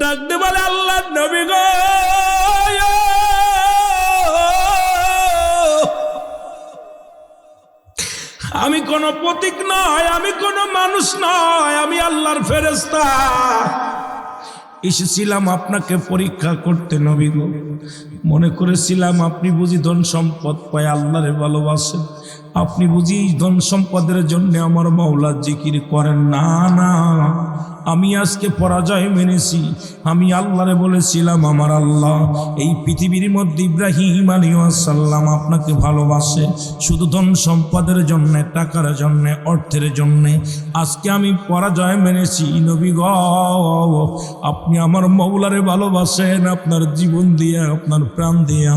ডাকতে বলে আল্লাহর নবী গো, আমি কোন প্রতীক নয়, আমি কোন মানুষ নয়, আমি আল্লাহর ফেরেশতা। এসেছিলাম আপনাকে পরীক্ষা করতে নবী গো। মনে করেছিলাম আপনি বুঝি ধন সম্পদ পায় আল্লাহরে ভালোবাসেন, আপনি বুঝি ধন সম্পদের জন্য আমার মাওলার জিকির করেন। না না, আমি আজকে পরাজয় মেনেছি। আমি আল্লাহরে বলেছিলাম আমার আল্লাহ এই পৃথিবীর মধ্যে ইব্রাহিম আলাইহিস সালাম আপনাকে ভালোবাসে শুধু ধন সম্পদের জন্য, টাকার জন্য, অর্থের জন্য। আজকে আমি পরাজয় মেনেছি নবী গো, আপনি আমার মাওলারে ভালোবাসেন আপনার জীবন দিয়ে, আপনার প্রাণ দিয়া,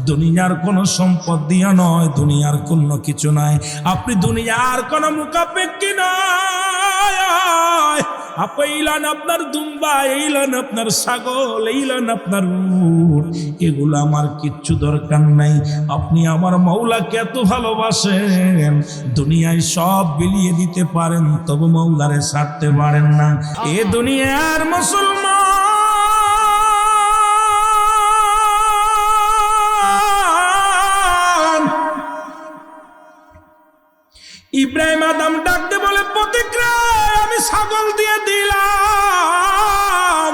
দুনিয়ার কোনো সম্পদ দিয়া নয়, দুনিয়ার কোনো কিছু নাই। আপনি দুনিয়ার কোনো মুখাপেক্ষী নয়। এইলান আপনার দুম্বা, এইলান আপনার ছাগল, এইলান আপনার উট, এগুলো আমার কিচ্ছু দরকার নাই। আপনি আমার মাওলাকে এত ভালোবাসেন, দুনিয়ায় সব বিলিয়ে দিতে পারেন, তবু মাওলারে ছাড়তে পারেন না। এ দুনিয়ার মুসলমান ইব্রাহিম আদম ডাকতে বলে প্রতিক্রিয়া আমি ছাগল দিয়ে দিলাম,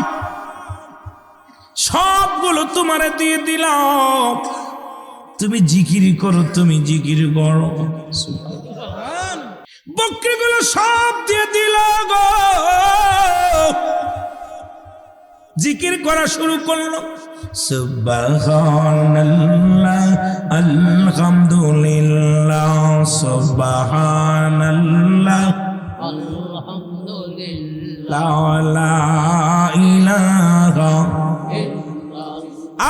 সবগুলো তোমারে দিয়ে দিলাম, তুমি জিকির করো, তুমি জিকির করো। বকরিগুলো সব দিয়ে দিল গো, জিকির করা শুরু করলো। সুবহানাল্লাহ আলহামদুলিল্লাহ, সুবহানাল্লাহ আলহামদুলিল্লাহ, লা ইলাহা।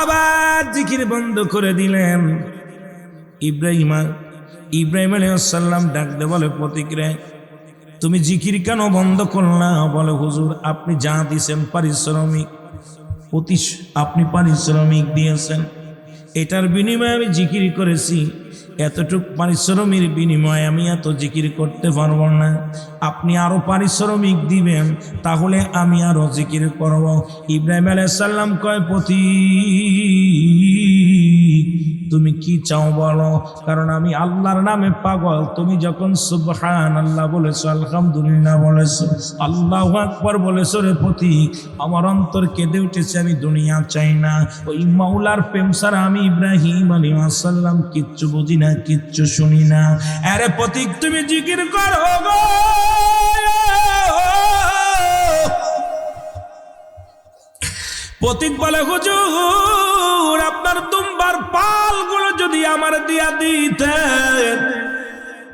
আবার জিকির বন্ধ করে দিলেন। ইব্রাহিম আলাইহিস সালাম ডাকতে বলে প্রতিক্রিয়া তুমি জিকির কেন বন্ধ করলা? বলে হুজুর আপনি যা দিয়েছেন পারিশ্রমিক, আপনি পারিশ্রমিক দিয়েছেন, এটার বিনিময়ে আমি জিকির করেছি, এতটুক পারিশ্রমিক বিনিময়ে আমি এত জিকির করতে পারবো না। আপনি আরো পারিশ্রমিক দিবেন, তাহলে আমি আরো জিকির করব। ইব্রাহিম আলাইহিস সালাম কয় পতি তুমি কি চাও বলো, কারণ আমি আল্লাহর নামে পাগল। তুমি যখন সুবহানাল্লাহ বলেছো, আলহামদুলিল্লাহ বলেছো, আল্লাহু আকবার বলেছো রে পতি, আমার অন্তর কেঁদে উঠেছে। আমি দুনিয়া চাই না, ওই মাওলার প্রেম ছাড়া আমি ইব্রাহিম আলাইহিস সালাম কিচ্ছু বুঝি না, কিচ্ছু শুনি না। আরে পতিক তুমি জিকির করো গো। পতিক বলে হুজুর আপনার দুম্বার পালগুলো যদি আমার দিয়া দিতেন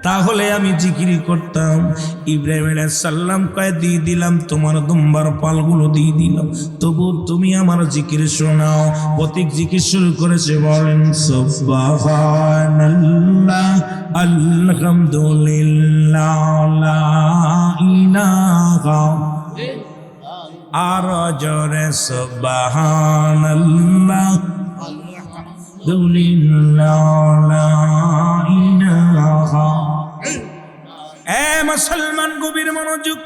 তাহলে আমি জিকির করতাম। ইব্রাহিম আলাইহিস সালাম কয় দিয়ে দিলাম, তোমার দুম্বার পালগুলো দিয়ে দিলাম, তবু তুমি আমার জিকির শোনাও। পতিক জিকির শুরু করেছে, বলেন সুবহানাল্লাহ আলহামদুলিল্লাহ, লা ইলাহা, আর জোরে সুবহানাল্লাহ আলহামদুলিল্লাহ, লা ইলাহা। এ মুসলমান গভীর মনোযোগ,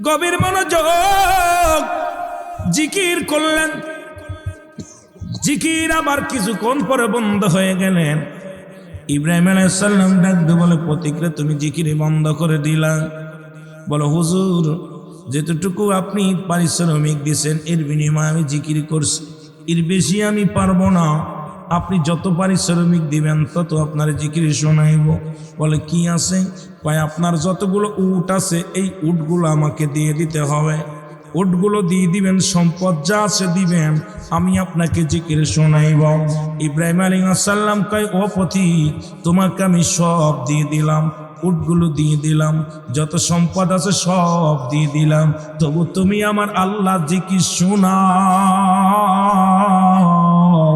গভীর মনোযোগ। জিকির করলেন, জিকির আবার কিছুক্ষণ পরে বন্ধ হয়ে গেলেন। ইব্রাহিম আলাইহিস সালাম ডাকতে বলে প্রতিক্রিয়া তুমি জিকির বন্ধ করে দিলা। বলো হুজুর যেতটুকু আপনি পারিশ্রমিক দিয়েছেন এর বিনিময়ে আমি জিকির করছি, এর বেশি আমি পারবো না। আপনি যত পারিশ্রমিক দিবেন তত আপনার জিকির শোনাইব। বলে কি আছে? কয় আপনার যতগুলো উট আছে এই উটগুলো আমাকে দিয়ে দিতে হবে, উটগুলো দিয়ে দিবেন, সম্পদ যা আছে দিবেন, আমি আপনাকে জিকির শোনাইব। ইব্রাহিম আলাইহিস সালাম কয় ও পতি তোমাকে আমি সব দিয়ে দিলাম, উটগুলো দিয়ে দিলাম, যত সম্পদ আছে সব দিয়ে দিলাম, তবু তুমি আমার আল্লাহ জিকির শোনাও।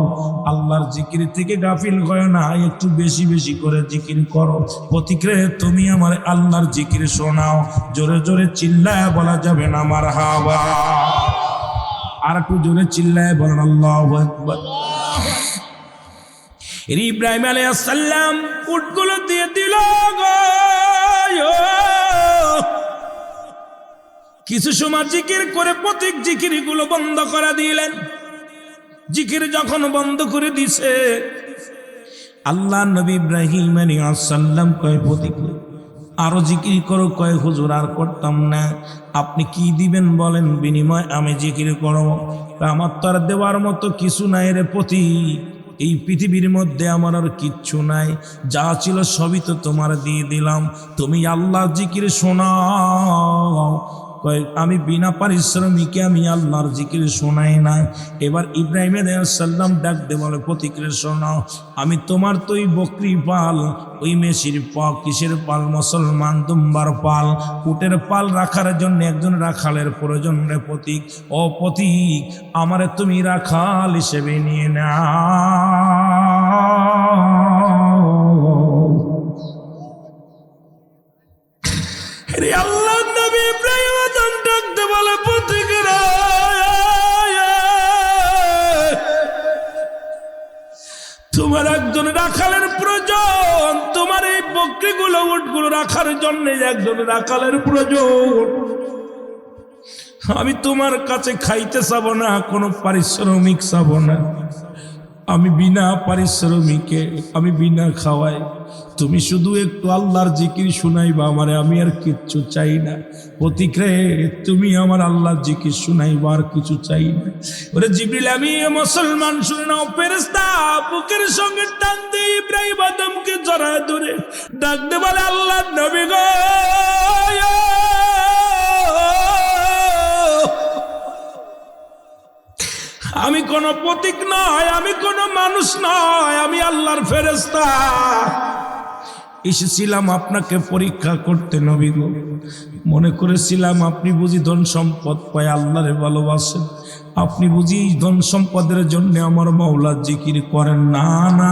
আল্লাহর জিকির থেকে গাফিল হয় না, একটু বেশি বেশি করে জিকির করো। প্রতিক্রিয়া তুমি আমার আল্লাহর জিকির শোনাও। জোরে জোরে চিল্লায় বলা যাবে না মারহাবা? আর একটু জোরে চিল্লায় বলেন আল্লাহু আকবার। ইব্রাহিম আলাইহিস সালাম উটগুলো দিয়ে দিল গো। কিছু সময় জিকির করে প্রতীক জিকিরগুলো বন্ধ করে দিলেন। জিকির যখন বন্ধ করে দিছে, আল্লাহ নবী ইব্রাহিম আলাইহিস সালাম কয় প্রতীক আরো জিকির করো। কয় হুজুর আর করতাম না। আপনি কি দিবেন বলেন বিনিময় আমি জিকির করব? আমার তো আর দেওয়ার মতো কিছু নাই রে প্রতীক, এই পৃথিবীর মধ্যে আমার আর কিচ্ছু নাই, যা ছিল সবই তো তোমার দিয়ে দিলাম, তুমি আল্লাহ জিকির শোনাও। কয় আমি বিনা পারিশ্রমিকে আমি আল্লাহর জিকির শোনাই না। এবার ইব্রাহিম আলাইহিস সালাম ডাক দে বলে প্রতিক্রিয়া শোনাও, আমি তোমার তো ওই বকরি পাল, ওই মেশির পাল, কিসের পাল? মুসলমান দুম্বার পাল, উটের পাল রাখার জন্য একজন রাখালের প্রয়োজন রে প্রতীক। ও প্রতীক, আমারে তুমি রাখাল হিসেবে নিয়ে নাও। রে আল্লাহ নবী ইব্রাহিম ডাকতে বলে প্রতীকেরা, তোমার একজন রাখালের প্রয়োজন, তোমার এই বকরিগুলো উটগুলো রাখার জন্য একজন রাখালের প্রয়োজন। আমি তোমার কাছে খাইতে চাবো না, কোনো পারিশ্রমিক চাবো না, আমি বিনা পারিশ্রমিকে, আমি বিনা খাওয়াই, তুমি শুধু একটু আল্লাহর জিকির শুনাইবা আমারে, আমি আর কিচ্ছু চাই না। প্রতীক রে, তুমি আমার আল্লাহর জিকির শুনাইবা, আর কিছু চাই না। ওরে জিবরিল, আমি মুসলমান শুনে নাও। ফেরেশতা বুকের সঙ্গে টান দিয়ে ইব্রাহিম আদমকে জড়ায় ধরে ডাক দে বলে, আল্লাহর নবী গো, আমি কোন প্রতীক নয়, আমি কোন মানুষ নয়, আমি আল্লাহর ফেরেশতা। এসেছিলাম আপনাকে পরীক্ষা করতে নবী গো। মনে করেছিলাম আপনি বুঝি ধন সম্পদ পায় আল্লাহরে ভালোবাসেন, আপনি বুঝি এই ধন সম্পদের জন্য আমার মাওলার জিকির করেন না। না,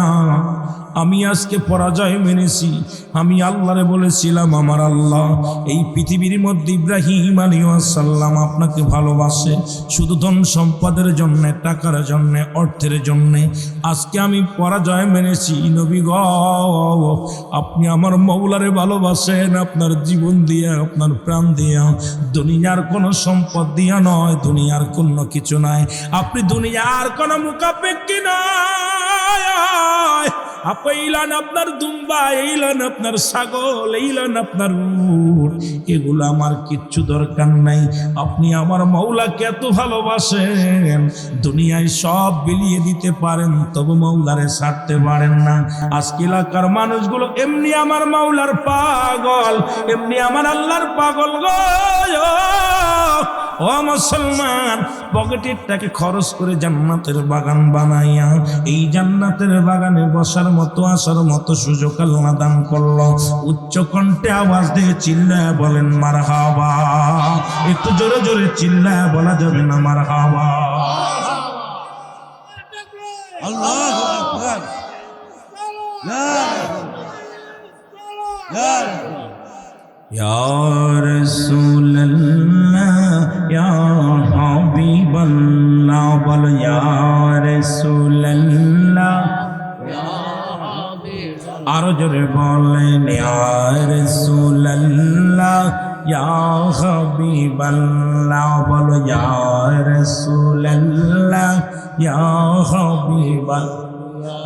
আমি আজকে পরাজয় মেনেছি। আমি আল্লাহরে বলেছিলাম, আমার আল্লাহ এই পৃথিবীর মধ্যে ইব্রাহিম আলাইহিস সালাম আপনাকে ভালোবাসে শুধু ধন সম্পদের জন্য, টাকার জন্য, অর্থের জন্য। আজকে আমি পরাজয় মেনেছি নবী গো, আপনি আমার মাওলারে ভালোবাসেন আপনার জীবন দিয়া, আপনার প্রাণ দিয়া, দুনিয়ার কোনো সম্পদ দিয়া নয়, দুনিয়ার কোনো কিছু নাই, আপনি দুনিয়ার কোনো মুখাপেক্ষী নয়। এইলান আপনার দুম্বা, এইলান আপনার ছাগল, এইলান আপনার উট, এগুলো আমার কিচ্ছু দরকার নাই। আপনি আমার মাওলাকে এত ভালোবাসেন, দুনিয়ায় সব বিলিয়ে দিতে পারেন, তবু মাওলারে ছাড়তে পারেন না। আজকে এলাকার মানুষগুলো এমনি আমার মাওলার পাগল, এমনি আমার আল্লাহর পাগল গো। ও মুসলমান, পকেটেরটাকে খরচ করে জান্নাতের বাগান বানাইয়া এই জান্নাতের বাগানে বসার মতো, আসার মতো সুযোগ আল্লাহ দান করলো। উচ্চ কণ্ঠে আওয়াজ দিয়ে চিল্লায় বলেন মারহাবা। একটু জোরে জোরে চিল্লায় বলা যাবে না মারহাবা? আল্লাহু আকবার। ইয়া রাসূলুল্লাহ, ইয়া হাবিবাল্লাহ, বল ইয়া রাসূলুল্লাহ, আরো জোরে বলেন ইয়া রাসূলুল্লাহ, ইয়া হাবিবাল্লাহ, বল ইয়া রাসূলুল্লাহ, ইয়া হাবিবাল্লাহ।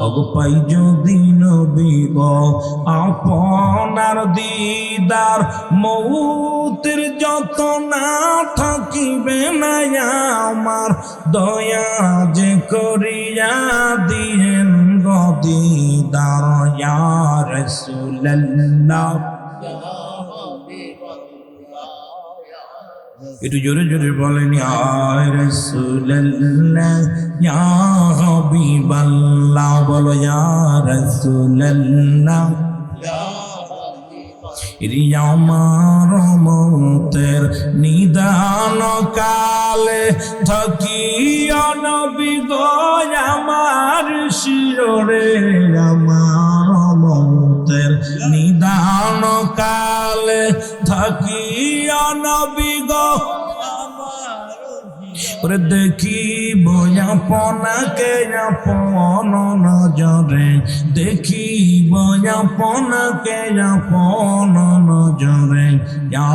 ওগো পাই যদি নবী গো আপনার দিদার, মৌতের যত না থাকিবে না আমার, দয়া যে করিয়া দিয়েন গো দিদার, ইয়া রাসূলুল্লাহ। একটু জোরে জোরে বলেন ইয়া রাসূলুল্লাহ, ইয়া হাবিবাল্লাহ, বলো ইয়া রাসূলুল্লাহ। আমার মৌতের নিদান কালে থাকিয়া নবী গো আমার শিরে, আমার মৌতের নিদান কালে থাকিয়া নবী গো ওরে দেখিব আপনাকে আপন নজরে, দেখিব আপনাকে আপন নজরে, ইয়া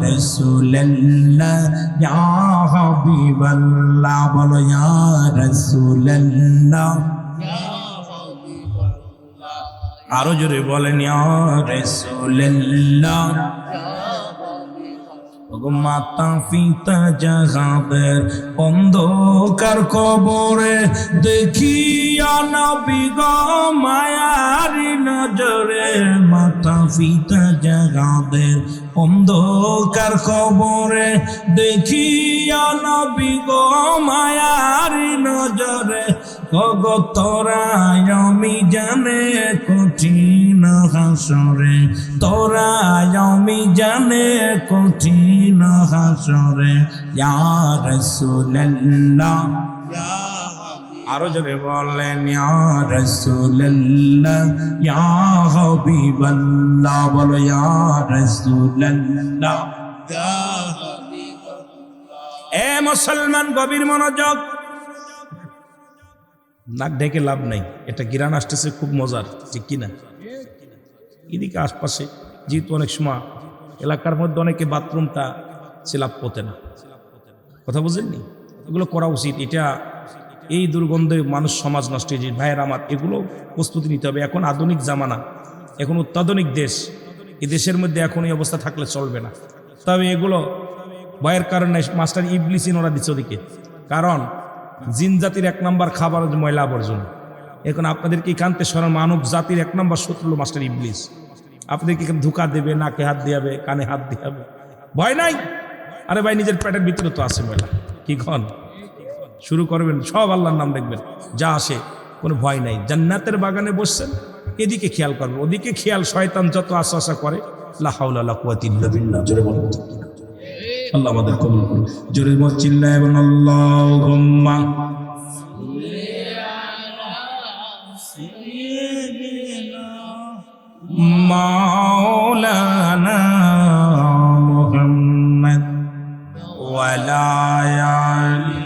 রাসূলুল্লাহ ইয়া হাবিবাল্লাহ, বলো ইয়া রাসূলুল্লাহ। আরো জোরে বলেন ইয়া রাসূলুল্লাহ। মাতা পিতা জাহাদের অন্ধকার কবরে, দেখিয়া নবী গো মায়ারি নজরে, মাতা পিতা জাহাদের অন্ধকার কবরে, দেখিয়া নবী গো মায়ারি নজরে, ওগো তোরা আমি জানে কঠিন হাসরে, তোরা আমি জানে কঠিন হাসরে, ইয়া রাসূলুল্লাহ। আরো জোরে বলেন ইয়া রাসূলুল্লাহ ইয়া হাবিবাল্লাহ, বলো ইয়া রাসূলুল্লাহ। এ মুসলমান গভীর মনোযোগ, নাক ঢেকে লাভ নাই, এটা গিরান আসতেছে খুব মজার, ঠিক কিনা? এদিকে আশপাশে যেহেতু অনেক সময় এলাকার মধ্যে অনেকে বাথরুমটা সিলাপ পথে না, কথা বুঝেননি? এগুলো করা উচিত। এটা এই দুর্গন্ধে মানুষ সমাজ নষ্ট হয়ে যায়। ভাইয়ের আমার, এগুলো প্রস্তুতি নিতে হবে। এখন আধুনিক জামানা, এখন অত্যাধুনিক দেশ, এই দেশের মধ্যে এখন এই অবস্থা থাকলে চলবে না। তবে এগুলো ভয়ের কারণে মাস্টার ইবলিসিন ওরা দিচ্ছে ওদিকে, কারণ জিন জাতির 1 নম্বর খাবার ময়লা আবর্জনা। এখন আপনাদেরকে এখানতে সরার মানব জাতির 1 নম্বর শত্রু মাস্টার ইবলিস। আপনাদেরকে এখানে ধোকা দেবে, নাকে হাত দিয়াবে, কানে হাত দিয়াবে, ভয় নাই। আরে ভাই, নিজের পেটের ভিতরে তো আছে ময়লা, কি খন শুরু করবেন, সব আল্লাহর নাম দেখবেন, যা আসে কোনো ভয় নাই। জান্নাতের বাগানে বসছেন, এদিকে খেয়াল করবেন, ওদিকে খেয়াল। শয়তান যত আশা করে, লা হাওলা ওয়ালা কুওয়াতা ইল্লা বিল্লাহ। জোরে বলুন আল্লাহ আমাদের কবুল করুন। জোরে বল চিল্লায় বলুন আল্লাহুম্মা মাওলানা মুহাম্মদ ওয়া লা আলি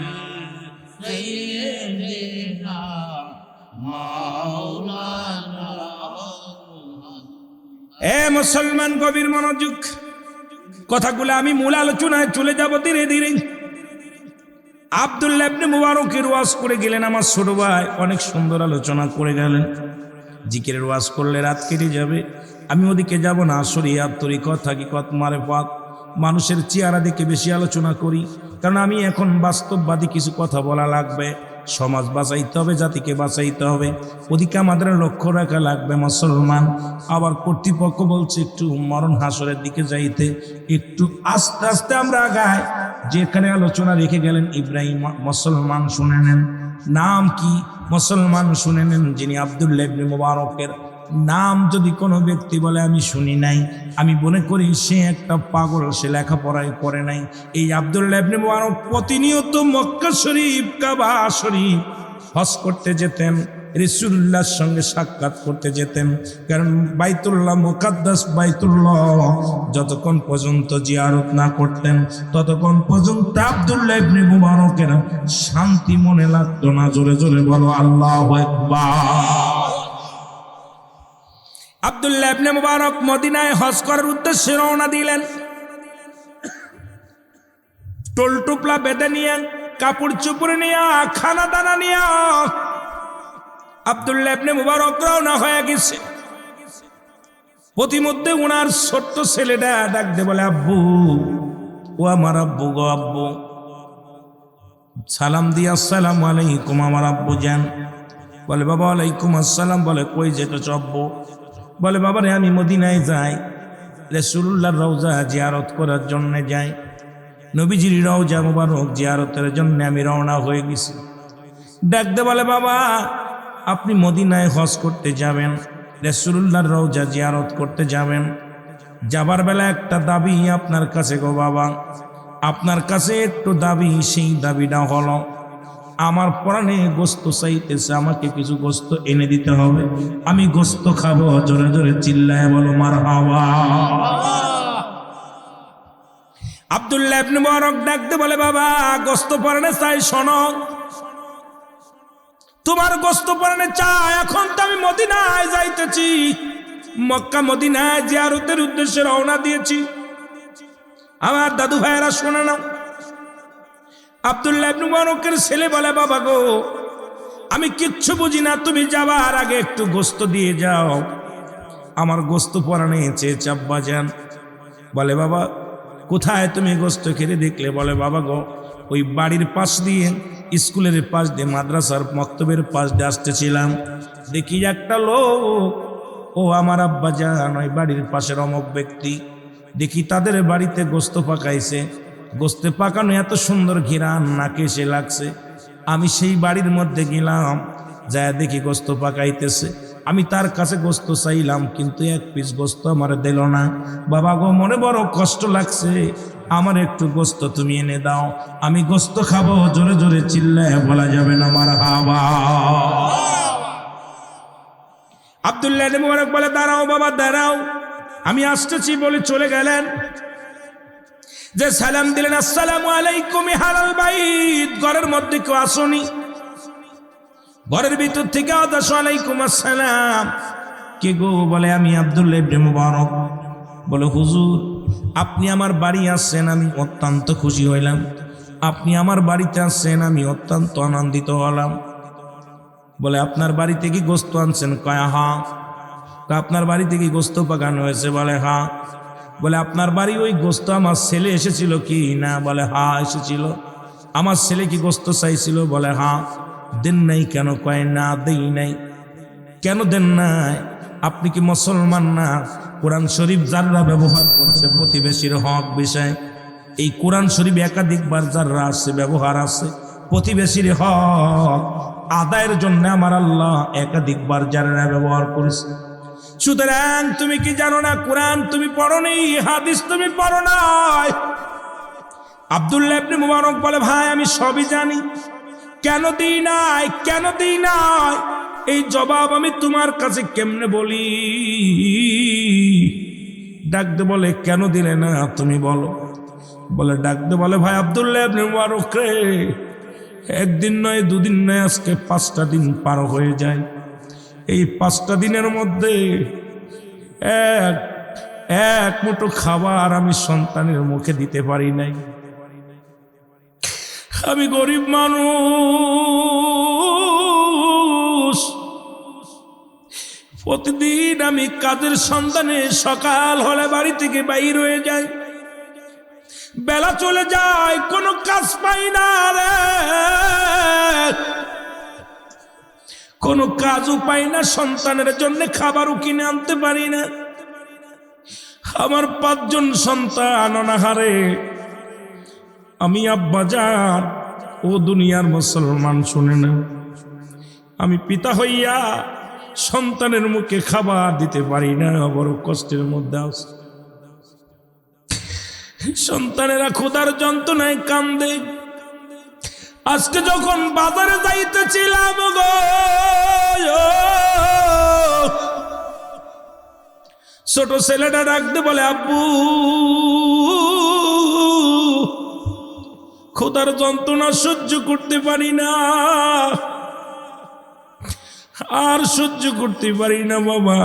সাইয়্যিদিনা মাওলানা। এ মুসলমান গভীর মনোযোগ, কথাগুলো আমি মূল আলোচনায় চলে যাব ধীরে ধীরে। আব্দুল্লাহ ইবনে মুবারকের ওয়াজ করে গেলেন আমার ছোট ভাই, অনেক সুন্দর আলোচনা করে গেলেন। জিকিরের ওয়াজ করলে রাত কেটে যাবে, আমি ওদিকে যাব না। শরিয়াত, তরিকত, হাকিকত, মারেফাত, মানুষের চেহারা দেখে বেশি আলোচনা করি, কারণ আমি এখন বাস্তববাদী কিছু কথা বলা লাগবে। সমাজ বাঁচাইতে হবে, জাতিকে বাঁচাইতে হবে, ওদিকে আমাদের লক্ষ্য রাখা লাগবে মুসলমান। আবার কর্তৃপক্ষ বলছে একটু মরণ হাসরের দিকে যাইতে, একটু আস্তে আস্তে আমরা আগাই। যেখানে আলোচনা রেখে গেলেন ইব্রাহিম, মুসলমান শুনে নেন। নাম কি? মুসলমান শুনে নেন। যিনি আব্দুল্লাহ ইবনে মুবারকের নাম যদি কোনো ব্যক্তি বলে আমি শুনি নাই, আমি মনে করি সে একটা পাগল, সে লেখাপড়াই করে নাই। এই আব্দুল্লাহ ইবনে মুবারক প্রতিনিয়ত মক্কা শরীফ, কাবা শরীফ হজ করতে যেতেন, রাসূলুল্লাহর সঙ্গে সাক্ষাৎ করতে যেতেন। কারণ বাইতুল্লাহ মুকাদ্দাস, বাইতুল্লাহ যতক্ষণ পর্যন্ত জিয়ারত না করতেন ততক্ষণ পর্যন্ত আব্দুল্লাহ ইবনে মুবারকের শান্তি মনে লাগতো না। জোরে জোরে বলো আল্লাহু আকবার। আব্দুল্লাহ ইবনে মুবারক মদিনায় হজ করার উদ্দেশ্যে রওনা দিলেন। টোল টুপলা বেঁধে নিয়ে, কাপড় চোপড় নিয়ে, খানা দানা নিয়ে আব্দুল্লাহ ইবনে মুবারক রওনা হয়ে গেছে। প্রতিমধ্যে ওনার ছোট্ট ছেলেটা ডাক দিয়ে বলে, আব্বু, ও আমার আব্বু গো আব্বু। সালাম দিয়ে আসসালামু আলাইকুম আমার আব্বু যান। বলে বাবা ওয়ালাইকুম আসসালাম। বলে কই যেতেছ আব্বু? বলে বাবা রে, আমি মদিনায় যাই, রাসূলুল্লাহর রওজা জিয়ারত করার জন্য যাই। নবীজির রওজা মুবারক জিয়ারতের জন্য আমি রওনা হয়ে গেছি। ডাক দে বলে, বাবা আপনি মদিনায় হজ করতে যাবেন, রাসূলুল্লাহর রওজা জিয়ারত করতে যাবেন, যাবার বেলা একটা দাবি আপনার কাছে গো বাবা, আপনার কাছে একটু দাবি। সেই দাবিটা হলো, আমার প্রাণে গোস্ত চাইতেছে, আমাকে কিছু গোস্ত এনে দিতে হবে, আমি গোস্ত খাবো। জোরে জোরে চিল্লায় বলো মারহাবা। আব্দুল্লাহ ইবনে মুবারক ডাকতে বলে, বাবা গোস্ত পরানে চাই, শোনো তোমার গোস্ত পরানে চাই। এখন তো আমি মদিনায় যাইতেছি, মক্কা মদিনায় জিয়ারতের উদ্দেশ্যে রওনা দিয়েছি। আমার দাদু ভাইয়েরা শোনে নাও। আব্দুল্লাহ ইবনে মুবারকের ছেলে বলে, বাবা গো আমি কিচ্ছু বুঝি না, তুমি যাবার আগে একটু গোস্ত দিয়ে যাও। আমার গোস্ত পরানে চেয়েছে আব্বা যান। বলে, বাবা কোথায় তুমি গোস্ত খেতে দেখলে? বলে, বাবা গো ওই বাড়ির পাশ দিয়ে, স্কুলের পাশ দিয়ে, মাদ্রাসার মক্তবের পাশ দিয়ে আসতেছিলাম, দেখি একটা লোক, ও আমার আব্বা যান ওই বাড়ির পাশের অমুক ব্যক্তি, দেখি তাদের বাড়িতে গোস্ত পাকাইছে। গোস্তে পাকানো এত সুন্দর ঘিরান নাকে এসে লাগছে। আমি সেই বাড়ির মধ্যে গেলাম, যায় দেখি গোস্ত পাকাইতেছে। আমি তার কাছে গোস্ত চাইলাম, কিন্তু এক পিস গোস্ত আমার দিল না। বাবা গো মনে বড় কষ্ট লাগছে, আমার একটু গোস্ত তুমি এনে দাও, আমি গোস্ত খাবো। জোরে জোরে চিল্লায় বলা যাবে না মারহাবা। আব্দুল্লাহ ইবনে মুবারক বলে, দাঁড়াও বাবা দাঁড়াও, আমি আসতেছি বলে চলে গেলেন। যে সালাম দিলেন, আসসালামু আলাইকুম হালাল বাইত, ঘরের মধ্যে কেউ আসনি। ঘরের ভিতর থেকে ওয়ালাইকুম আসসালাম, কে গো? বলে, আমি আব্দুল্লাহ ইবনে মুবারক। বলে, হুজুর আপনি আমার বাড়ি আসছেন, আমি অত্যন্ত খুশি হইলাম। আপনি আমার বাড়িতে আসছেন, আমি অত্যন্ত আনন্দিত হলাম। বলে, আপনার বাড়িতে কি গোস্ত আনছেন? কয় হ্যাঁ। আপনার বাড়িতে কি গোস্ত পাকানো হয়েছে? বলে হ্যাঁ। বলে, আপনার বাড়ি ওই গোস্ত আমার ছেলে এসেছিল কি না? বলে হ্যাঁ এসেছিল। আমার ছেলে কি গোস্ত চাইছিল? বলে হ্যাঁ। দেন নাই কেন? কয় না দেই নাই। কেন দেন নাই? আপনি কি মুসলমান না? কোরআন শরীফ যারা ব্যবহার করছে প্রতিবেশীর হক বিষয়, এই কোরআন শরীফ একাধিকবার যারা আছে ব্যবহার আছে প্রতিবেশীর হক আদায়ের জন্য আমার আল্লাহ একাধিকবার যারা ব্যবহার করেছে। সুতরাং তুমি কি জানো না কোরআন তুমি পড়ো নি, হাদিস তুমি পড়ো নাই? আব্দুল্লাহ ইবনে মুবারক বলে, ভাই আমি সবই জানি, কেন দিই নাই, কেন দিই নাই এই জবাব আমি তোমার কাছে কেমনে বলি? ডাকতে বলে, কেন দিলে না তুমি বলো। বলে, ডাকতে বলে, ভাই আব্দুল্লাহ ইবনে মুবারক রে, একদিন নয় দুদিন নয়, আজকে 5টা দিন পার হয়ে যায়। এই 5টা দিনের মধ্যে এক মুঠো খাবার আমি সন্তানের মুখে দিতে পারি নাই। আমি গরিব মানুষ, প্রতিদিন আমি কাজের সন্ধানে সকাল হলে বাড়ি থেকে বাইর হয়ে যাই, বেলা চলে যায়, কোনো কাজ পাই না রে, কোনো কাজও পাই না, সন্তানের জন্য খাবারও কিনে আনতে পারি না। আমার 5 জন সন্তান অনাহারে। আমি আব্বাজান ও দুনিয়ার মুসলমান শুনে না, আমি পিতা হইয়া সন্তানের মুখে খাবার দিতে পারি না, বড় কষ্টের মধ্যে আছে। সন্তানেরা ক্ষুধার যন্ত্রণায় কান্দে। আজকে যখন বাজারে যাইতেছিলাম গো, ছোট ছেলেটা ডাকতে বলে, আব্বু ক্ষুধার যন্ত্রণা সহ্য করতে পারি না, আর সহ্য করতে পারি না বাবা,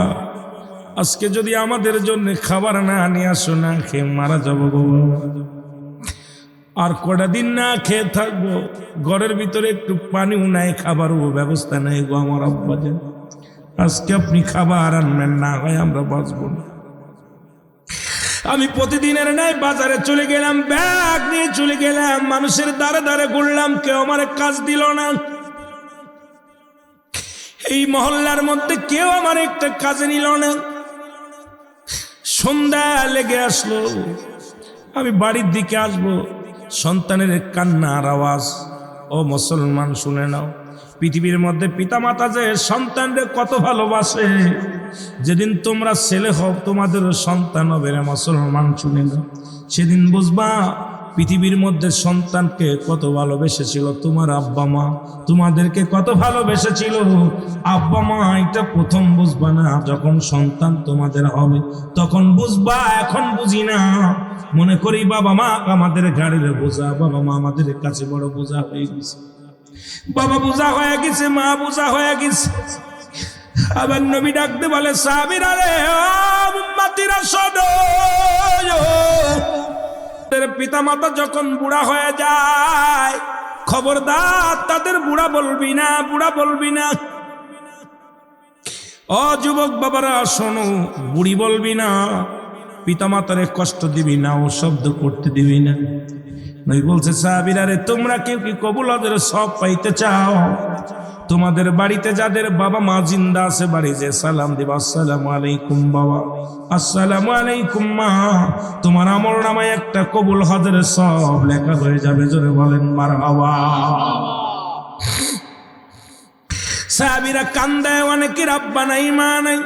আজকে যদি আমাদের জন্য খাবার না নিয়ে আসো, না খেয়ে মারা যাবো গো, আর কটা দিন না খেয়ে থাকবো, ঘরের ভিতরে একটু পানিও নাই, খাবারও ব্যবস্থা নেই গো আমার আব্বাজান, আজকে আপনি খাবার আনবেন, না হয় আমরা বাঁচবো না। আমি প্রতিদিনের নাই বাজারে চলে গেলাম, ব্যাগ নিয়ে চলে গেলাম, মানুষের দ্বারে দ্বারে ঘুরলাম, কেউ আমার কাজ দিল না। এই মহল্লার মধ্যে কেউ আমার একটা কাজে নিল না। সন্ধ্যা লেগে আসলো, আমি বাড়ির দিকে আসবো, সন্তানের কান্নার আওয়াজ। ও মুসলমান শুনে নাও, পৃথিবীর মধ্যে পিতামাতা যে সন্তানদের কত ভালোবাসে, যেদিন তোমরা ছেলে হও তোমাদের সন্তান হবে রে মুসলমান শুনে নাও, সেদিন বুঝবা পৃথিবীর মধ্যে সন্তানকে কত ভালোবেসেছিল তোমার আব্বা মা, তোমাদেরকে কত ভালোবেসেছিল আব্বা মা। এটা প্রথম বুঝবা না, যখন সন্তান তোমাদের হবে তখন বুঝবা, এখন বুঝি না। মনে করি বাবা মা আমাদের ঘাড়ের বোঝা, বাবা মা আমাদের কাছে বড় বোঝা হয়ে গেছে। বাবা বোঝা হয়ে গেছে, মা বোঝা হয়ে গেছে। আবার নবী ডাকতে বলে সাহাবীরা রে, ও উম্মতিরা শোনো, পিতা মাতা যখন বুড়া হয়ে যায় খবরদার তাদের বুড়া বলবি না, বুড়া বলবি না। ও যুবক বাবারা শোনো, বুড়ি বলবি না, পিতা মাতারে কষ্ট দিবি না, ও শব্দ করতে দিবি না। নবী বলছে সাহাবীরা রে, তোমরা কেউ কি কবুল হজের সব পাইতে চাও? তোমাদের বাড়িতে যাদের বাবা মা জিন্দা আছে বাড়ি যে সালাম দিবা, আসসালামু আলাইকুম বাবা, আসসালামু আলাইকুম মা। তোমার আমল নামায় একটা কবুল হজের সব লেখা হয়ে যাবে। জোরে বলেন মারহাবা। সাহাবীরা কান্দে, অনেকের আব্বা নাই মা নাই।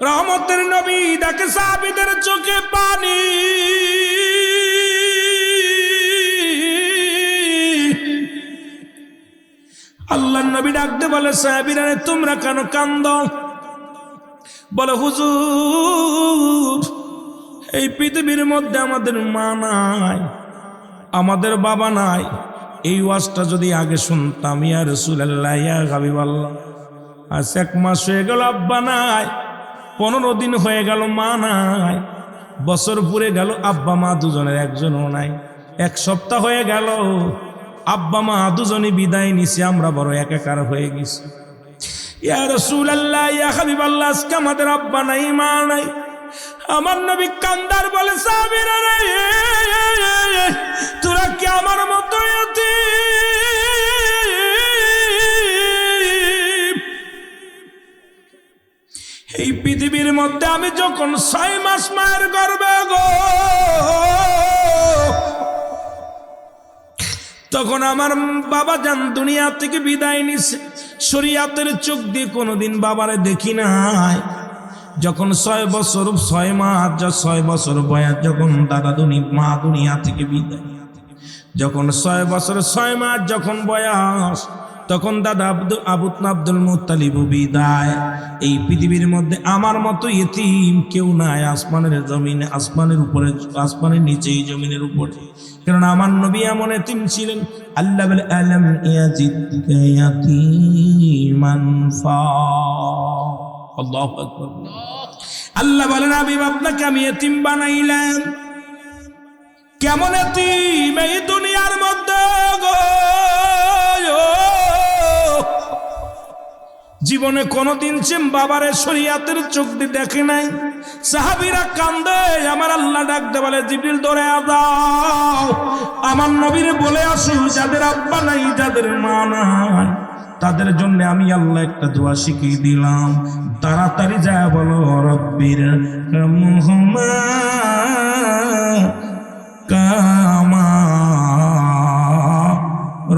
রহমতের নবী ডাকে সাহাবীদের চোখে পানি। আল্লাহর নবী ডাকতে বলে সাহাবীরা রে, তোমরা কেন কান্দো? বলে হুজুর, এই পৃথিবীর মধ্যে আমাদের মা নাই, আমাদের বাবা নাই। এই ওয়াজটা যদি আগে শুনতাম, ইয়া রাসূলুল্লাহ, ইয়া হাবিবাল্লাহ, আজ 1 মাস হয়ে গেল আব্বা নাই, 15 দিন হয়ে গেল মা নাই, বছর পুরে গেল আব্বা মা দুজনের একজনও নাই, 1 সপ্তাহ হয়ে গেল আব্বা মা দুজনই বিদায় নিছে, আমরা বড় একাকার হয়ে গেছি। ইয়া রাসূলুল্লাহ, ইয়া হাবিবাল্লাহ, আজকে আমাদের আব্বা নাই মা নাই। আমার নবী কান্দার বলে সাহাবীরা রে, তোরা কি আমার মতো এতিম? এই পৃথিবীর মধ্যে আমি যখন 6 মাস মায়ের গর্ভে গো, তখন আমার বাবা জান দুনিয়া থেকে বিদায় নিছে। শরীয়তের চোখ দিয়ে কোনোদিন বাবারে দেখি নাই। যখন 6 বছর 6 মাস 6 বছর বয়স, যখন মা দুনিয়া থেকে বিদায়, যখন 6 বছর 6 মাস যখন বয়স, তখন দাদা আব্দুল মুত্তালিব বিদায়। এই পৃথিবীর মধ্যে আমার মতো ইতিম কেউ নাই, আসমানের জমিনে, আসমানের উপরে, আসমানের নিচে, জমিনের উপরে। কারণ আমার নবী এমন ইতিম ছিলেন। আল্লাহ বলে আলাম ইয়াজিদকা ইয়াতীমান ফা, আল্লাহু আকবার। আল্লাহ বলেন হাবিব, আপনাকে আমি ইতিম বানাইলাম। কেমন ইতিম? এই দুনিয়ার মধ্যে গো জীবনে কোনদিন সিম বাবারে শরীয়তের চোখ দিয়ে দেখে নাই। সাহাবীরা কান্দে, আমার আল্লাহ ডাকতে বলে জিবরিল ধরে দাও, আমার নবীর বলে আসো, যাদের আব্বা নাই, যাদের মা নাই, তাদের জন্য আমি আল্লাহ একটা দোয়া শিখিয়ে দিলাম। তাড়াতাড়ি যায় বলো, রব্বির রহমা কামা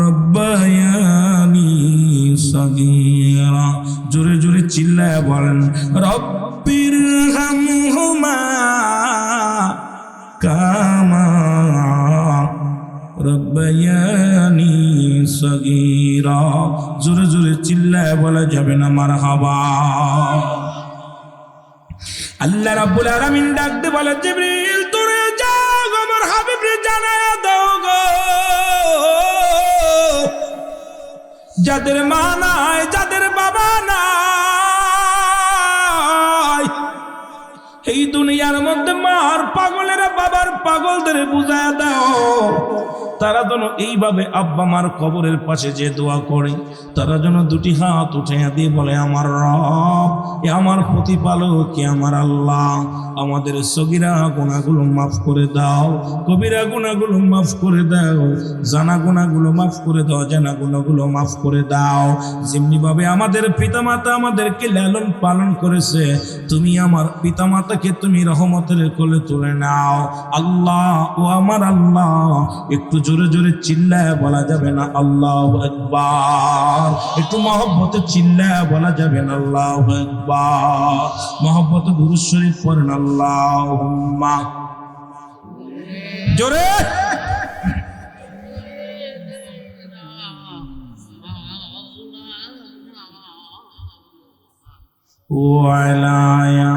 রব্বায়ানি সগীরা। জোরে জোরে চিল্লায় বলেন, রব্বির রহমা কামা রব্বায়ানি সগীরা। জোরে জোরে চিল্লায় বলা যাবে না মারহাবা। আল্লাহ রাব্বুল আলামিন ডাকতে বলে জিবরিল তোরে যাও, আমার হাবিবরে জানায়া দাও গো, যাদের মা নাই, যাদের বাবা নাই, এই দুনিয়ার মধ্যে মার পাগলেরা বাবার পাগলদের বুঝায়া দাও, তারা যেন এইভাবে আব্বা মার কবরের পাশে যে দোয়া করে, তারা যেন 2টি হাত উঠে দিয়ে বলে, আমার রব, এ আমার প্রতিপালক, কে আমার আল্লাহ, আমাদের সগীরা গুনাহগুলো মাফ করে দাও, কবিরা গুনাহগুলো মাফ করে দাও, জানা গুনাহগুলো মাফ করে দাও, জানা গুনাহগুলো মাফ করে দাও। যেমনি ভাবে আমাদের পিতামাতা আমাদেরকে লালন পালন করেছে, তুমি আমার পিতামাতাকে তুমি রহমতের কোলে তুলে নাও। আল্লাহ, ও আমার আল্লাহ, একটু জোরে জোরে চিল্লায় বলা যাবে না আল্লাহু আকবার? একটু মহব্বতে চিল্লায় বলা যাবে না আল্লাহু আকবার? মহব্বতে দুরূদ শরীফ পড়েন, আল্লাহুম্মা জোরে। ওয়ালায়া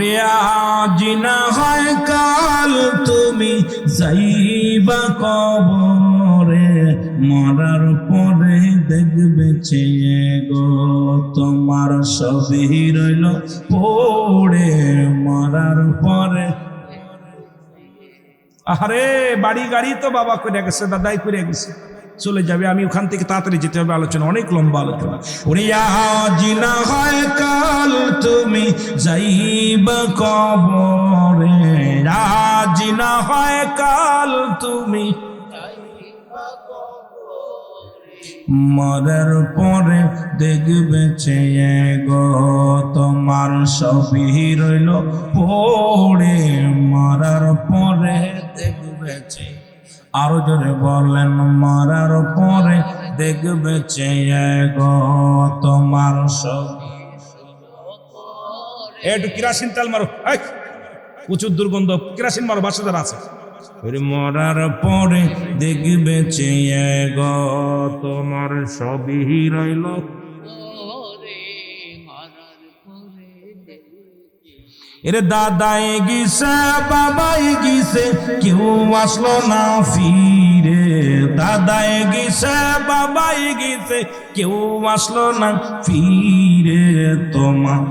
ওরে আজ না হয় কাল তুমি যাইবা কবরে, মরার পরে দেখবে চেয়ে গো তোমার সবই রইল পড়ে, মরার পরে। আরে বাড়ি গাড়ি তো বাবা করে গেছে, দাদাই করে গেছে, চলে যাবে, আমি ওখান থেকে তাড়াতাড়ি যেতে হবে, আলোচনা অনেক লম্বা আলোচনা। ওরে আজ না হয় কাল তুমি যাইবা কবরে, আজ না হয় কাল তুমি মরার পরে দেখবে চেয়ে গো তোমার সবই রইল পড়ে, মরার পরে দেখবে চেয়ে। আরো জোরে বলেন, মরার পরে দেখবে চেয়ে গো তোমার সবই। একটু কিরাসিন তেল মারো, প্রচুর দুর্গন্ধ, কিরাসিন মারো, বাসাদার আছে। মরার পরে দেখবে চেয়ে গো তোমার সবই রইল। এরে দাদাই গিসে বাবাই গিসে কেউ আসলো না ফিরে, দাদাই গিসে বাবাই গিসে কেউ আসলো না ফিরে, তোমার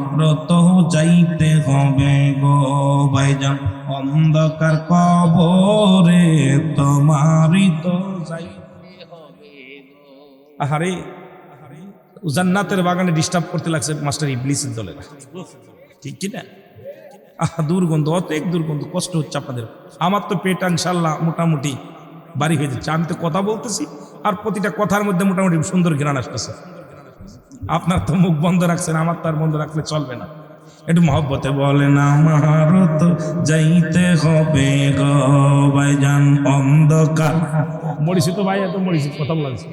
তো যাইতে হবে গো ভাইজান অন্ধকার কবরে, তোমারই তো যাইতে হবে গো। আহারে জান্নাতের বাগানে ডিস্টার্ব করতে লাগছে মাস্টার ইবলিসের দলের, ঠিক কি না? দুর্গন্ধ, অনেক দুর্গন্ধ, কষ্ট হচ্ছে আপনাদের। আমার তো পেট ইনশাল্লাহ মোটামুটি বাড়ি হয়ে যাচ্ছে, আমি তো কথা বলতেছি আর প্রতিটা কথার মধ্যে মোটামুটি সুন্দর ঘ্রাণ আসতেছে। আপনার তো মুখ বন্ধ রাখছেন, আমার তো আর বন্ধ রাখলে চলবে না। একটু মহব্বতে বলেন, আমারও তো যাইতে হবে গো ভাইজান অন্ধকার। মরিছি তো ভাই, এত মরিছি, কথা বলছি।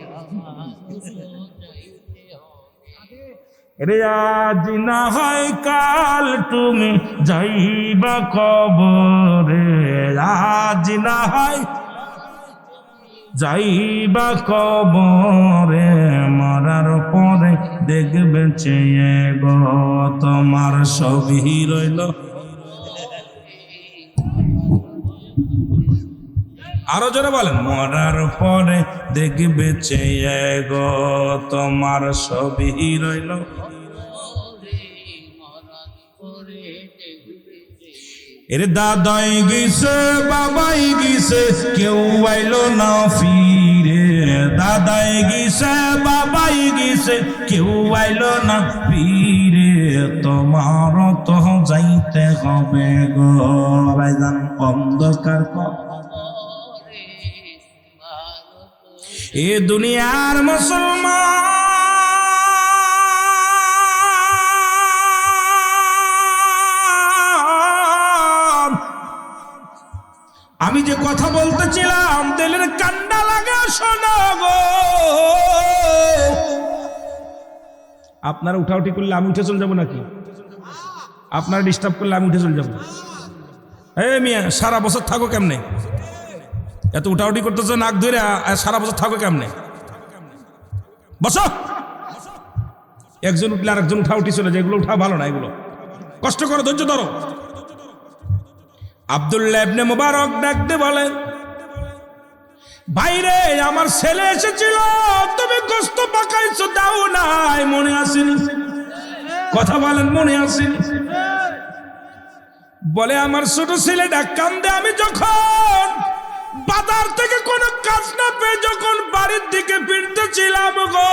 রে আজ না হয় কাল তুমি যাইবা কবরে, আজ না হয় যাইবা কবরে, মরার পরে দেখবে চেয়ে গো তোমার সবই রইল। আরো জোরে বলেন, মরার পরে দেখবে চেয়ে গো তোমার সবই রইল। এর দাদাই গিয়েছে বাবাই গিয়েছে কেউ আইলো না ফিরে, দাদাই গিয়েছে বাবাই গিয়েছে কেউ আইলো না ফিরে, তোমার তো যাইতে হবে গো ভাইজান অন্ধকার। এ দুনিয়ার মুসলমান, আমি যে কথা বলতেছিলাম দিলের কান্না লাগে শোনো গো। আপনারা উঠাউঠি করলে আমি উঠে চলে যাবো নাকি? আপনারা ডিস্টার্ব করলে আমি উঠে চলে যাবো? এই মিয়া, সারা বছর থাকো কেমনে? এত উঠাউঠি করতেছ নাক ধরে, সারা বছর থাকো কেমনে? বসো। একজন উঠলে আর একজন উঠাউঠি চলে যায়, এগুলো উঠা ভালো না, এগুলো কষ্ট করো, ধৈর্য ধরো। আব্দুল্লাহ ইবনে মুবারক ডাকতে বলেন, ভাইরে আমার ছেলে এসেছিল, তুমি গোশত পাকাইছো দাও নাই, মনে আসেনি? কথা বলেন, মনে আসেনি? বলে আমার ছোট ছেলেটা কান্দে, আমি যখন বাজার থেকে কোনো কাজ না পেয়ে যখন বাড়ির দিকে ফিরতেছিলাম গো,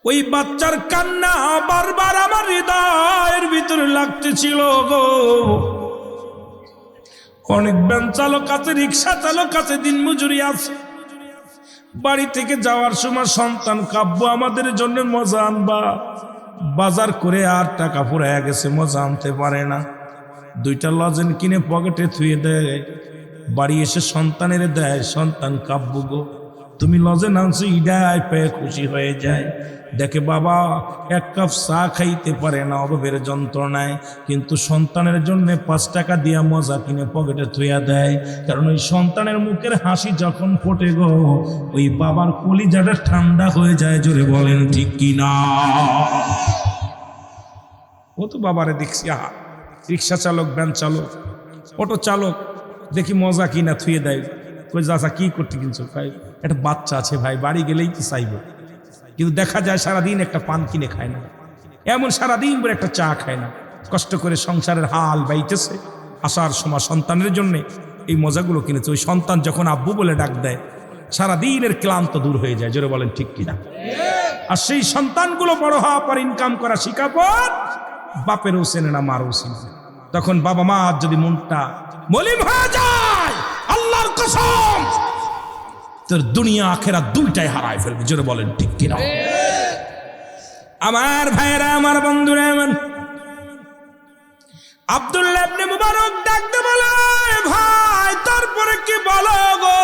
ওই বাচ্চার কান্না বারবার আমার হৃদয়ের ভিতরে লাগতেছিল গো। অনেক ভ্যান চালক আছে, রিক্সা চালক আছে, দিন মজুরি আছে, বাড়ি থেকে যাওয়ার সময় সন্তান কাব্য আমাদের জন্য মজা আনবা, বাজার করে আর টাকা ফুরাইয়া গেছে, মজা আনতে পারে না, দুইটা লজেন কিনে পকেটে থুয়ে দেয়, বাড়ি এসে সন্তানের দেয়, সন্তান কাব্য গো তুমি লজে নামছো ইডায় পেয়ে খুশি হয়ে যায়। দেখে বাবা এক কাপ চা খাইতে পারে না অভাবের যন্ত্রণায়, কিন্তু সন্তানের জন্য 5 টাকা দিয়া মজা কিনে পকেটে থুইয়া দেয়। কারণ ওই সন্তানের মুখের হাসি যখন ফোটে গো, ওই বাবার কলিজাটা ঠান্ডা হয়ে যায়। জোরে বলেন ঠিক কি না? ও তো বাবারে দেখছি, আহা, রিক্সা চালক, ভ্যান চালক, অটো চালক, দেখি মজা কিনা থুয়ে দেয়। কই চাচা কি করতে কিনছো? ভাই একটা বাচ্চা আছে ভাই, বাড়ি গেলেই তো চাইবে, কিন্তু দেখা যায় সারাদিন একটা পান কিনে খায় না, এমন সারাদিন করে একটা চা খায় না। কষ্ট করে সংসারের হাল বাইতেছে, আসার সময় সন্তানের জন্য এই মজাগুলো কিনেছে। ওই সন্তান যখন আব্বু বলে ডাক দেয়, সারাদিনের ক্লান্ত দূর হয়ে যায়। জোরে বলেন ঠিক কিনা? আর সেই সন্তানগুলো বড় হওয়ার পর ইনকাম করা শিখার পর বাপেরও চেনে না, মারও চেনে না। তখন বাবা মা যদি মনটা মলিন হয়ে যায়, আল্লাহর কসম তোর দুনিয়া আখেরাত দুইটাই হারায় ফেলবে। জোরে বলেন ঠিক কিনা? আমার ভাইয়েরা, আমার বন্ধুরা, এমন আব্দুল্লাহ ইবনে মুবারক ডাকতে বলে, ভাই তারপরে কি বলো গো?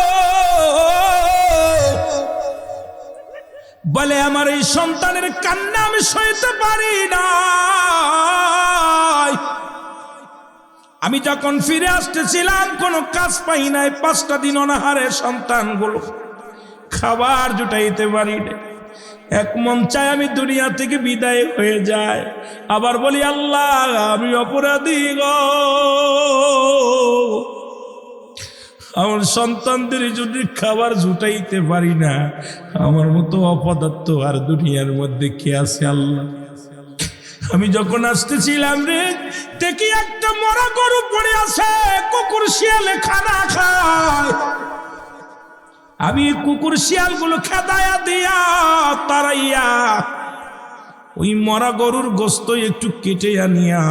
বলে আমার এই সন্তানের কান্না আমি সইতে পারি না। আমি যখন ফিরে আসতেছিলাম কোনো কাজ পাই নাই, 5টা দিন অনাহারে সন্তানগুলো খাবার জুটাইতে পারি না। এক মন চায় আমি দুনিয়া থেকে বিদায় হয়ে যায়। আবার বলি আল্লাহ আমি অপরাধী গো, আমার সন্তানদের যদি খাবার জুটাইতে পারি না, আমার মতো অপদার্থ আর দুনিয়ার মধ্যে কে আছে আল্লাহ? আমি যখন আসতেছিলাম রে, দেখি একটা মরা গরু পড়ে আছে, কুকুর শিয়ালে খানা খায়। আমি কুকুর শিয়ালগুলো খেদায়া দিয়া তারাইয়া ওই মরা গরুর গোস্ত একটু কেটে আনিয়া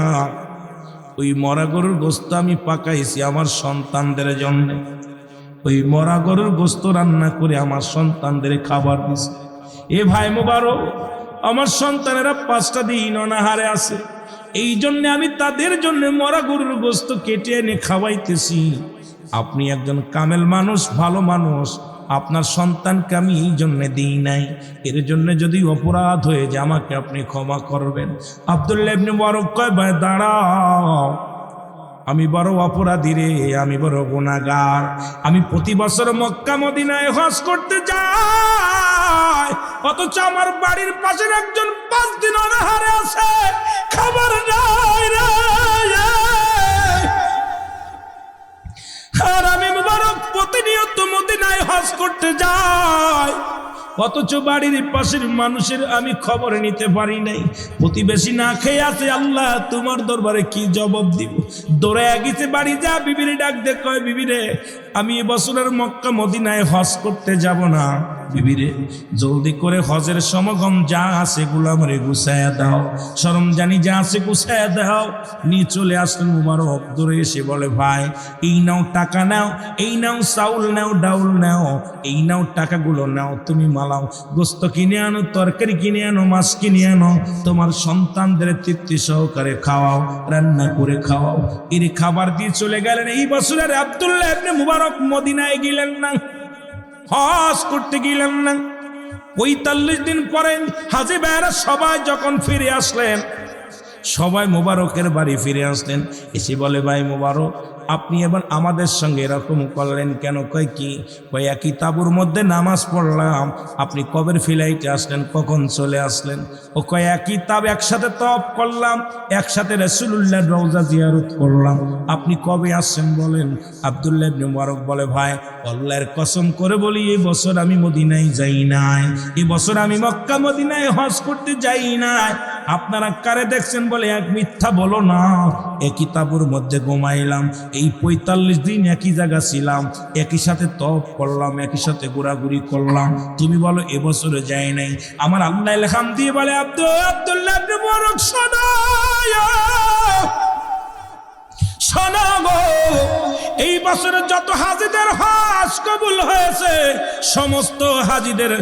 ওই মরা গরুর গোস্ত আমি পাকাইছি আমার সন্তানদের জন্য। ওই মরা গরুর গোস্ত রান্না করে আমার সন্তানদের খাবার দিছি। এ ভাই মোবারক, আমার সন্তানেরা 5টা দিন অনাহারে আছে, এই জন্য আমি তাদের জন্য মরা গরুর গোস্ত কেটে এনে খাওয়াইতেছি। আপনি একজন কামেল মানুষ, ভালো মানুষ, আপনার সন্তানকে আমি এই জন্য দিই নাই, এর জন্য যদি অপরাধ হয়ে যায় আমাকে আপনি ক্ষমা করবেন। আব্দুল্লাহ ইবনে মুবারক কয়, ভাই দাঁড়াও, আমি বড় অপরাধী রে, আমি বড় গুনাহগার। আমি প্রতি বছর মক্কা মদিনায় হজ করতে যাই, অথচ আমার বাড়ির পাশের একজন 5 দিন অনাহারে আছে, খাবার নাই রে। আর আমি মুবারক প্রতিনিয়ত মদিনায় হজ করতে যাই, অথচ বাড়ির পাশের মানুষের আমি খবর নিতে পারি নাই। প্রতিবেশী না খেয়ে আছে, আল্লাহ তোমার দরবারে কি জবাব দিব? দৌড়ে গেছে বাড়ি, যা বিবিরে ডাক দে, কয় বিবিরে আমি এবছরের মক্কা মদিনায় হজ করতে যাব না, বিবিরে জলদি করে হজের সমাগম যা আছে এগুলো আমারে গুছায়া দাও, সরঞ্জানি যা আছে গুছায়া দাও। নিয়ে চলে আসলেন মুবারক। দৌড়ে এসে বলে, ভাই এই নাও টাকা নাও, এই নাও চাউল নাও, ডাউল নাও, এই নাও টাকাগুলো নাও, তুমি মালাও, গোস্ত কিনে আনো, তরকারি কিনে আনো, মাছ কিনে আনো, তোমার সন্তানদের তৃপ্তি সহকারে খাওয়াও, রান্না করে খাওয়াও। এর খাবার দিয়ে চলে গেলেন। এই বছরের আব্দুল্লাহ ইবনে মুবারক মদিনায় গেলেন না, হজ করতে গেলেন না। 45 দিন পরে হাজী ভাইয়েরা সবাই যখন ফিরে আসলেন, সবাই মুবারকের বাড়ি ফিরে আসলেন। এসে বলে, ভাই মুবারক আপনি এবার আমাদের সঙ্গে এরকম করলেন কেন? কয় কি? কয় একই তাঁবুর মধ্যে নামাজ পড়লাম, আপনি কবের ফ্লাইটে আসলেন, কখন চলে আসলেন? ও কয় একই তাব, একসাথে তওয়াফ করলাম, একসাথে রাসূলুল্লাহর রওজা জিয়ারত করলাম, আপনি কবে আসছেন বলেন? আব্দুল্লাহ ইবনে মুবারক বলে, ভাই আল্লাহর কসম করে বলি এই বছর আমি মদিনায় যাই নাই, এই বছর আমি মক্কা মদিনায় হজ করতে যাই নাই। আপনারা কারে দেখছেন? বলে এক মিথ্যা বলো না, একই তাঁবুর মধ্যে ঘুমাইলাম, এই 45 দিন একই জায়গা ছিলাম, একই সাথে তওয়াফ করলাম, একই সাথে ঘোরাঘুরি করলাম, তুমি বলো এবছরে যাই নাই। আমার আল্লাহ লেখাম দিয়ে বলে, আব্দুল্লাহ ইবনে মুবারক শোনো গো, এই বছরে যত হাজিদের হজ হজ কবুল হয়েছে, সমস্ত হাজিদের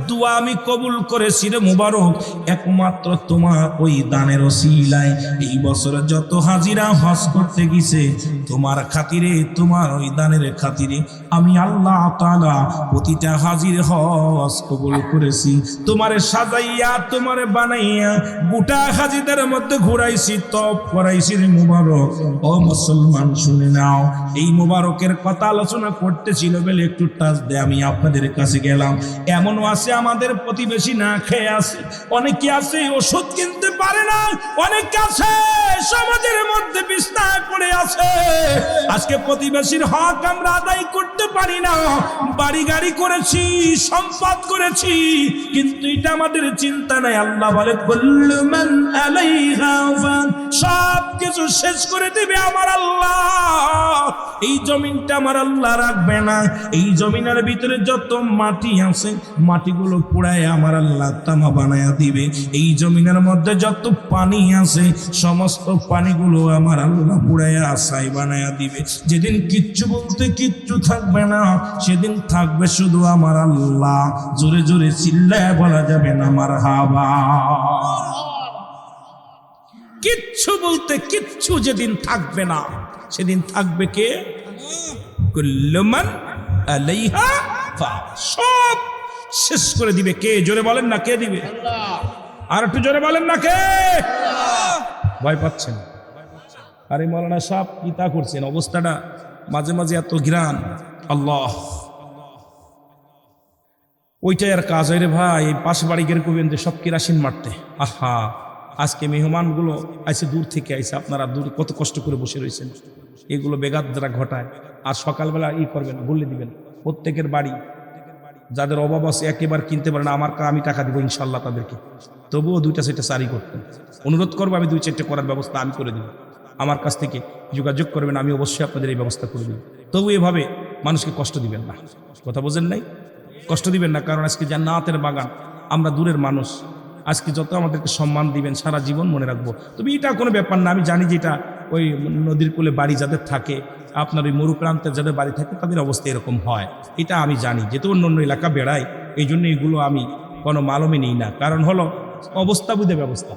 দোয়া আমি কবুল করেছি রে মুবারক, একমাত্র তোমার ওই দানের ওসিলায় এই বছর যত হাজিরা হজ করতে গেছে তোমার খাতিরে, তোমার ওই দানের খাতিরে আমি আল্লাহ তাআলা প্রতিটা হাজির হজ কবুল করেছি। তোমারে সাজাইয়া তোমারে বানাইয়া গোটা হাজিদের মধ্যে ঘুরাইছি, তপ করাইছি রে মুবারক। ও মুসলমান শুনে নাও, এই মুবারকের কথা আলোচনা করতেছিল বলে একটু টাচ দিয়ে আমি আপনাদের কাছে গেলাম। এমনও আছে আমাদের প্রতিবেশী না খেয়ে আছে, অনেকে আছে ওষুধ কিনতে পারে না, অনেকে আছে সমাজের মধ্যে বিছনায় পড়ে আছে। আজকে প্রতিবেশীর হক আমরা আদায় করতে পারি না, বাড়ি গাড়ি করেছি, সম্পদ করেছি, কিন্তু এটা আমাদের চিন্তা নাই। আল্লাহ বলে কুল্লু মান আলাইহা ফান, সব কিছু শেষ করে দিবে আমার আল্লাহ। এই জমিনটা আমার আল্লাহ রাখবে না, এই জমিনের ভিতরে যত মাটি আছে মাটিগুলো পুড়ায় আমার আল্লাহ তামা বানায়া দিবে। এই জমিনের মধ্যে যত পানি আছে সমস্ত পানিগুলো আমার আল্লাহ পুড়ায়া আসাই বানায়া দিবে। যেদিন কিচ্ছু বলতে কিচ্ছু থাকবে না, সেদিন থাকবে শুধু আমার আল্লাহ। জোরে জোরে চিল্লায় বলা যাবে না মারহাবা। কিচ্ছু বলতে কিচ্ছু যেদিন থাকবে না, সেদিন থাকবে কে? কুল্লু মান আলাইহা ফান, সব শেষ করে দিবে কে? জোরে বলেন না, কে দিবে? আর একটু জোরে বলেন না, কে? ভয় পাচ্ছেন? আরে মৌলানা সাহেব কি তা করছেন? অবস্থাটা মাঝে মাঝে এত ঘৃণ, আল্লাহ ওইটাই আর কাজ হয় রে ভাই। এই পাশে বাড়ি গেলে কবেন যে সব কেরাসিন মারতে। আহা, আজকে মেহমানগুলো আইসে দূর থেকে আইসে, আপনারা দূর কত কষ্ট করে বসে রয়েছেন, এগুলো বেগাত যারা ঘটায়। আর সকালবেলা করবেন, বললে দিবেন প্রত্যেকের বাড়ি যাদের অভাব আছে একেবারে কিনতে পারে না, আমি টাকা দিব ইনশাল্লাহ তাদেরকে, তবুও 2টা 4টা শাড়ি করতেন। অনুরোধ করবো, আমি 2-4টে করার ব্যবস্থা আমি করে দিব। আমার কাছ থেকে যোগাযোগ করবেন, আমি অবশ্যই আপনাদের এই ব্যবস্থা করে দিব। তবু এভাবে মানুষকে কষ্ট দিবেন না, কথা বোঝেন নাই? কষ্ট দিবেন না, কারণ আজকে জান্নাতের বাগান, আমরা দূরের মানুষ। আজকে যত আমাদেরকে সম্মান দিবেন সারা জীবন মনে রাখবো। তবে এটা কোনো ব্যাপার না, আমি জানি যে এটা ওই নদীর কূলে বাড়ি যাদের থাকে, আপনার ওই মরুপ্রান্তের যাদের বাড়ি থাকে তাদের অবস্থা এরকম হয়, এটা আমি জানি। যেহেতু অন্য অন্য এলাকা বেড়ায়, এই জন্য এগুলো আমি কোনো মালমে নিই না। কারণ হলো অবস্থা বুঝে ব্যবস্থা,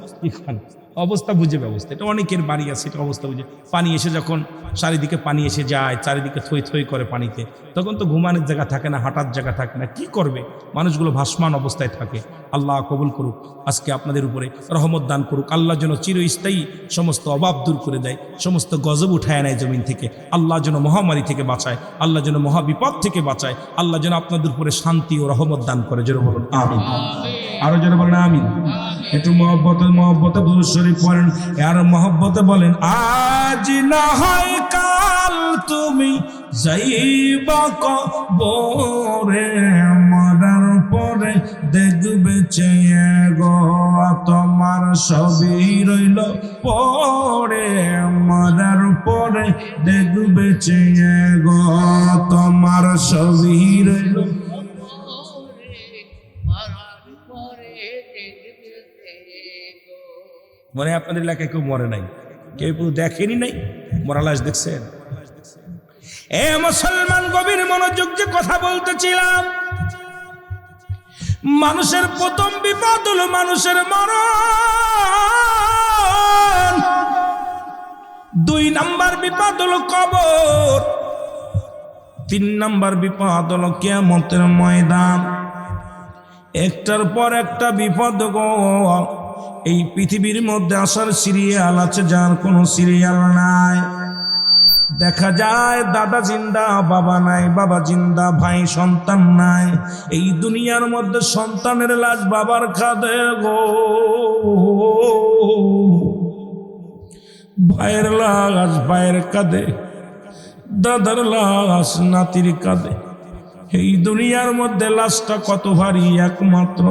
অবস্থা বুঝে ব্যবস্থা। এটা অনেকের বাড়ি আছে, এটা অবস্থা বুঝে। পানি এসে যখন চারিদিকে পানি এসে যায়, চারিদিকে থই থই করে পানিতে, তখন তো ঘুমানোর জায়গা থাকে না, হাঁটার জায়গা থাকে না, কি করবে? মানুষগুলো ভাসমান অবস্থায় থাকে। আল্লাহ কবুল করুক, আজকে আপনাদের উপরে রহমত দান করুক। আল্লাহ যেন চিরস্থায়ী সমস্ত অভাব দূর করে দেয়, সমস্ত গজব উঠায় নেয় জমিন থেকে। আল্লাহ যেন মহামারী থেকে বাঁচায়, আল্লাহ যেন মহাবিপদ থেকে বাঁচায়। আল্লাহ যেন আপনাদের উপরে শান্তি ও রহমত দান করে। যেন বলুন আমিন, আরো যেন বলেন আমিন। একটু মহব্বতে দুরূদ শরীফ পড়েন, আর মহব্বতে বলেন আজ না হয় কাল তুমি যাইবা কবরে, মরার পরে দেখবে চেয়ে গো তোমার সবই রইল পরে, মরার পরে দেখবে চেয়ে গো তোমার সবই রইল। মনে আপনাদের এলাকায় কেউ মরে নাই, কেউ দেখেনি নাই, মরা লাশ দেখছেন? এ মুসলমান, গভীর মনোযোগ যে কথা বলতেছিলাম, মানুষের প্রথম বিপদ হলো মানুষের মরণ, 2 নাম্বার বিপদ হলো কবর, 3 নাম্বার বিপদ হলো কিয়ামতের ময়দান। একটার পর একটা বিপদ গো। এই পৃথিবীর মধ্যে আসার সিরিয়াল আছে, যার কোনো সিরিয়াল নাই। দেখা যায় দাদা জিন্দা, বাবা নাই, বাবা জিন্দা, ভাই সন্তান নাই। এই দুনিয়ার মধ্যে সন্তানের লাশ বাবার কাঁধে গো, ভাইয়ের লাশ ভাইয়ের কাঁধে, দাদার লাশ নাতির কাঁধে। এই দুনিয়ার মধ্যে লাশটা কত ভারী একমাত্র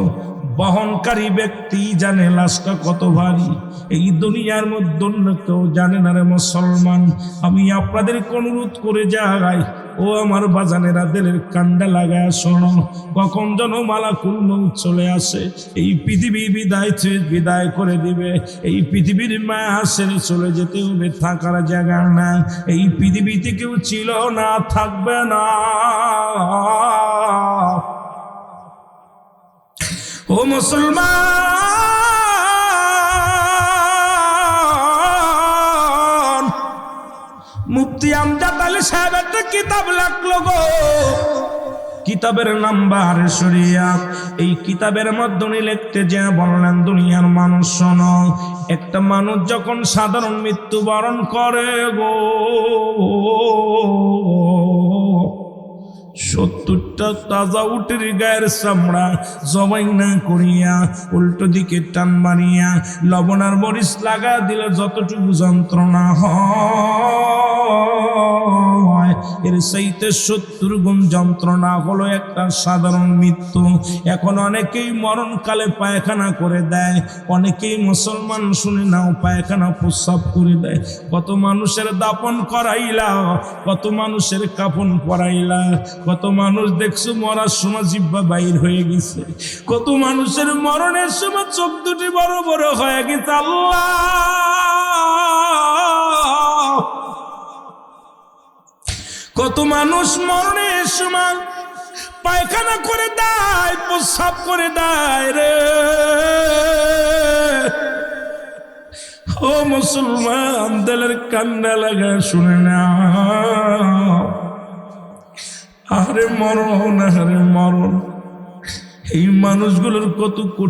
বহনকারী ব্যক্তি জানে লাশটা কত ভারী। এই দুনিয়ার মধ্যে অন্য কেউ জানে না রে মুসলমান। আমি আপনাদেরকে অনুরোধ করে যাই, ও আমার বাজানেরা দিলের কান্ডা লাগায় শোনো, কখন যেন মালাকুল মউত চলে আসে, এই পৃথিবী বিদায় করে দিবে। এই পৃথিবীর মায়া ছেড়ে চলে যেতে হবে, থাকার জায়গা না। এই পৃথিবীতে কেউ ছিল না, থাকবে না। ও মুসলমান, মুফতি আমজাদ আলী সাহেব একটা কিতাব লিখলো গো, কিতাবের নাম বাহারে শরিয়াত। এই কিতাবের মাধ্যমে লিখতে যে বললেন, দুনিয়ার মানুষ শোনো, একটা মানুষ যখন সাধারণ মৃত্যুবরণ করে গো, 70টা তাজা উটের গায়ের চামড়া জবাই না করিয়া উল্টো দিকে টান মারিয়া লবণ আর মরিচ লাগা দিলে যতটুকু যন্ত্রণা হয়, এর চাইতে 70 গুণ যন্ত্রণা হলো একটা সাধারণ মৃত্যু। এখন অনেকেই মরণকালে পায়খানা করে দেয়, অনেকেই মুসলমান শুনে নাও পায়খানা প্রস্রাব করে দেয়। কত মানুষের দাপন করাইলা, কত মানুষের কাফন পরাইলা, কত মানুষ দেখছো মরার সময় জিহ্বা বাইর হয়ে গেছে, কত মানুষের মরণের সময় চোখ দুটি বড় বড় হয়ে গেছে। আল্লাহ, কত মানুষ মরণের সময় পায়খানা করে দেয়, প্রস্রাব করে দেয় রে। ও মুসলমান, দিলের কান্না লাগা শুনে না, আরে মরণ, আরে মরণ। এই মানুষগুলোর কত কঠিন